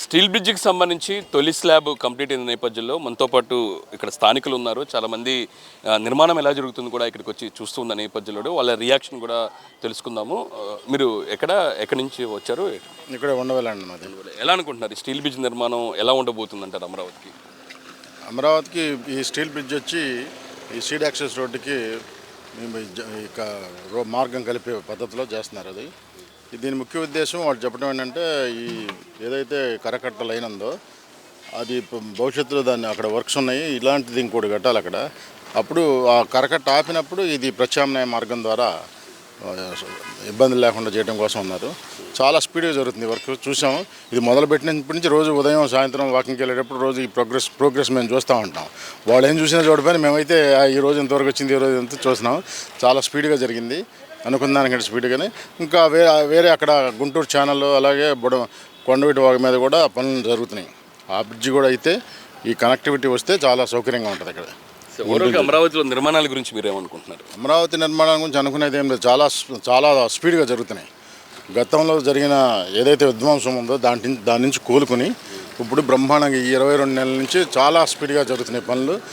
Steel బ్రిడ్జికి సంబంధించి తొలి slab complete అయిన నేపథ్యంలో మనతో పాటు ఇక్కడ స్థానికులు ఉన్నారు. చాలామంది నిర్మాణం ఎలా జరుగుతుంది కూడా ఇక్కడికి వచ్చి చూస్తున్న నేపథ్యంలో వాళ్ళ రియాక్షన్ కూడా తెలుసుకుందాము. మీరు ఎక్కడి నుంచి వచ్చారు? ఇక్కడ ఉండవాలండి మాది. ఎలా అనుకుంటున్నారు స్టీల్ బ్రిడ్జ్ నిర్మాణం ఎలా ఉండబోతుంది అంటారు అమరావతికి? అమరావతికి ఈ స్టీల్ బ్రిడ్జ్ వచ్చి ఈ సీడ్ యాక్సెస్ రోడ్డుకి ఇక మార్గం కలిపే పద్ధతిలో చేస్తున్నారు. అది దీని ముఖ్య ఉద్దేశం వాళ్ళు చెప్పడం ఏంటంటే, ఈ ఏదైతే కరకట్ట లైన్ ఉందో అది భవిష్యత్తులో దాన్ని అక్కడ వర్క్స్ ఉన్నాయి, ఇలాంటిది ఇంకోటి కట్టాలి అక్కడ. అప్పుడు ఆ కరకట్ట ఆపినప్పుడు ఇది ప్రత్యామ్నాయ మార్గం ద్వారా ఇబ్బంది లేకుండా చేయడం కోసం ఉన్నారు. చాలా స్పీడ్గా జరుగుతుంది వర్క్. చూసాము, ఇది మొదలుపెట్టినప్పటి నుంచి రోజు ఉదయం సాయంత్రం వాకింగ్కి వెళ్ళేటప్పుడు రోజు ఈ ప్రోగ్రెస్ మేము చూస్తూ ఉంటాం. వాళ్ళు ఏం చూసినా చూడపోయినా మేమైతే ఈ రోజు ఎంతవరకు వచ్చింది, ఈ రోజు ఎంత చూస్తున్నాం. చాలా స్పీడ్గా జరిగింది, అనుకున్న దానికంటే స్పీడ్గానే. ఇంకా వేరే అక్కడ గుంటూరు ఛానల్ అలాగే కొండవీటి వాగు మీద కూడా పనులు జరుగుతున్నాయి. ఆ బ్రిడ్జి కూడా అయితే ఈ కనెక్టివిటీ వస్తే చాలా సౌకర్యంగా ఉంటుంది ఇక్కడ. అమరావతిలో నిర్మాణాల గురించి మీరు ఏమనుకుంటున్నారు? అమరావతి నిర్మాణం గురించి అనుకునేది ఏం లేదు, చాలా స్పీడ్గా జరుగుతున్నాయి. గతంలో జరిగిన ఏదైతే విధ్వంసం ఉందో దాని నుంచి కోలుకుని ఇప్పుడు బ్రహ్మాండంగా ఈ 22 నెలల నుంచి చాలా స్పీడ్గా జరుగుతున్నాయి పనులు.